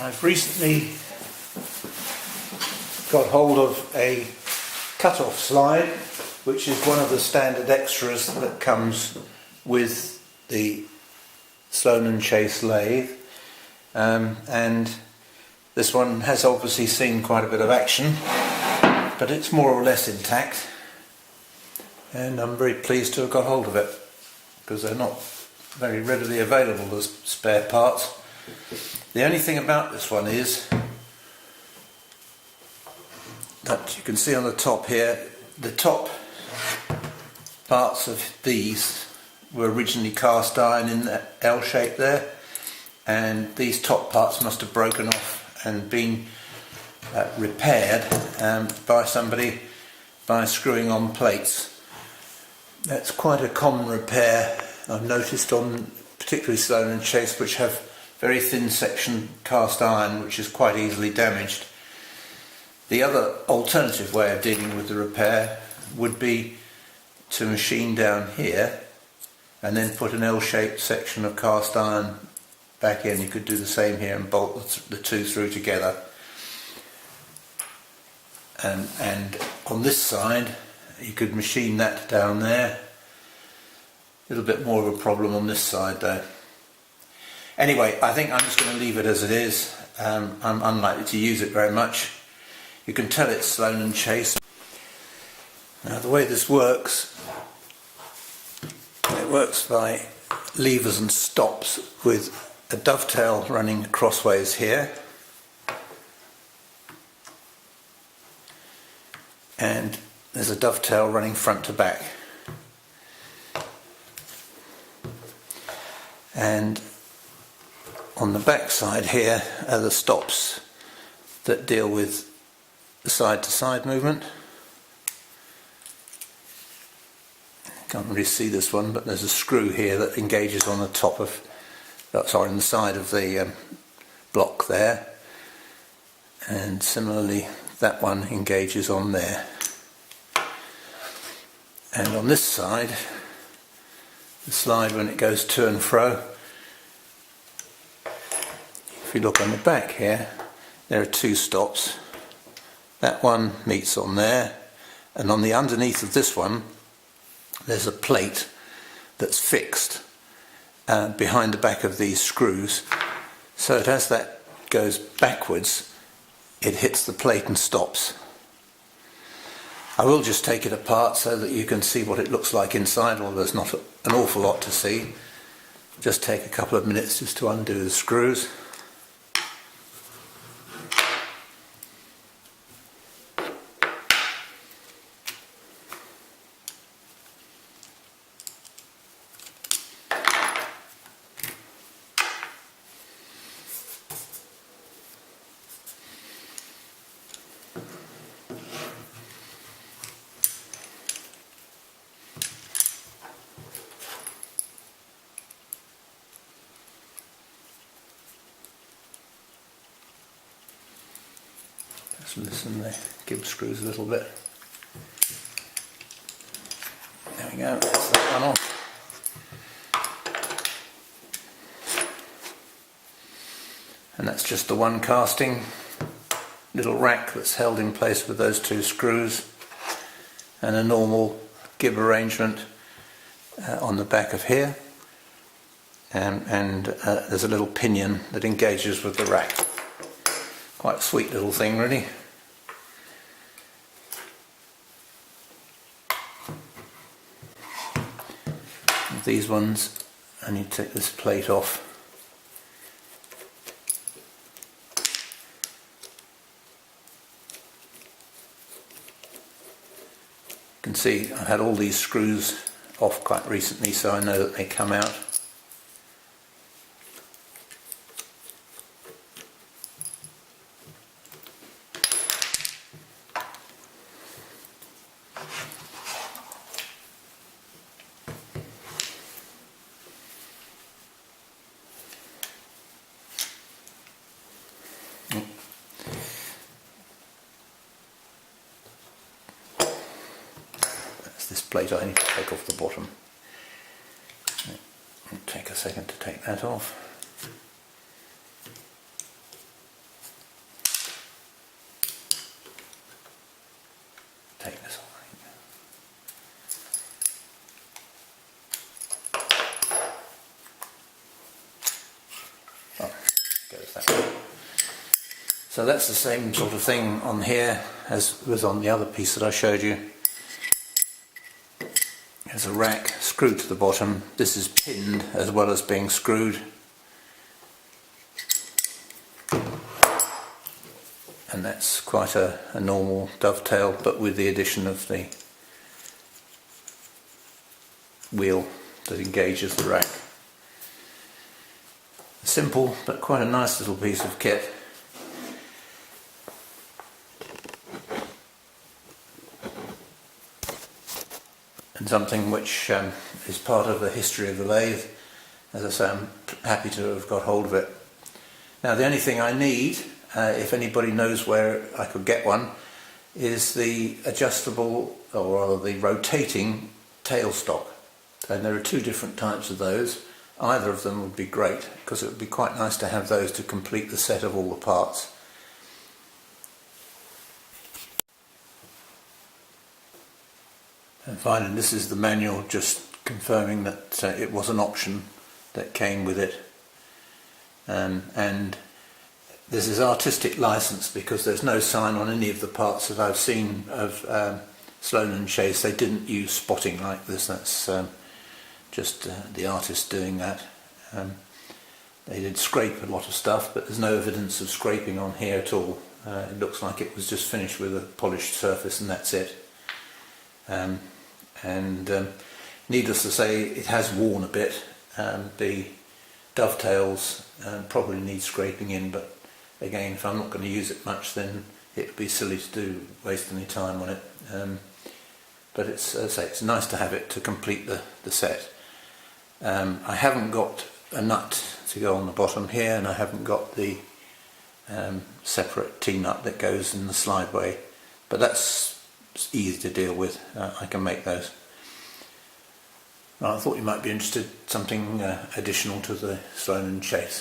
I've recently got hold of a cut-off slide, which is one of the standard extras that comes with the Sloan and Chace lathe, and this one has obviously seen quite a bit of action, but it's more or less intact, and I'm very pleased to have got hold of it because they're not very readily available as spare parts. The only thing about this one is that you can see on the top here, the top parts of these were originally cast iron in that L shape there, and these top parts must have broken off and been repaired by somebody by screwing on plates. That's quite a common repair I've noticed on particularly Sloan and Chace, which have very thin section cast iron which is quite easily damaged. The other alternative way of dealing with the repair would be to machine down here and then put an L-shaped section of cast iron back in. You could do the same here and bolt the two through together. And on this side you could machine that down there. A little bit more of a problem on this side though. Anyway, I think I'm just going to leave it as it is. I'm unlikely to use it very much. You can tell it's Sloan and Chace. Now the way this works, it works by levers and stops with a dovetail running crossways here, and there's a dovetail running front to back, and on the back side here are the stops that deal with the side-to-side movement. Can't really see this one, but there's a screw here that engages on the top of, on the side of the block there, and similarly that one engages on there. And on this side, the slide, when it goes to and fro, if you look on the back here, there are two stops. That one meets on there, and on the underneath of this one there's a plate that's fixed behind the back of these screws, so that as that goes backwards it hits the plate and stops. I will just take it apart so that you can see what it looks like inside, although there's not an awful lot to see. Just take a couple of minutes just to undo the screws. Just loosen the gib screws a little bit. There we go, that's that one off. And that's just the one casting little rack that's held in place with those two screws, and a normal gib arrangement on the back of here, and there's a little pinion that engages with the rack. Quite a sweet little thing, really. With these ones, I need to take this plate off. You can see I've had all these screws off quite recently, so I know that they come out. This plate I need to take off the bottom. It'll take a second to take that off. that way. So that's the same sort of thing on here as was on the other piece that I showed you. There's a rack screwed to the bottom. This is pinned as well as being screwed. And that's quite a normal dovetail, but with the addition of the wheel that engages the rack. Simple, but quite a nice little piece of kit. And something which is part of the history of the lathe. As I say, I'm happy to have got hold of it. Now the only thing I need, if anybody knows where I could get one, is the adjustable, or rather the rotating tailstock. And there are two different types of those. Either of them would be great, because it would be quite nice to have those to complete the set of all the parts. And finally, this is the manual, just confirming that it was an option that came with it. And this is artistic license, because there's no sign on any of the parts that I've seen of Sloan and Chace. They didn't use spotting like this. That's just the artist doing that. They did scrape a lot of stuff, but there's no evidence of scraping on here at all. It looks like it was just finished with a polished surface and that's it. Needless to say, it has worn a bit. The dovetails probably need scraping in, but again, if I'm not going to use it much, then it would be silly to waste any time on it. But it's, as I say, it's nice to have it to complete the set. I haven't got a nut to go on the bottom here, and I haven't got the separate T-nut that goes in the slideway, but that's easy to deal with. I can make those. Well, I thought you might be interested in something additional to the Sloan and Chace.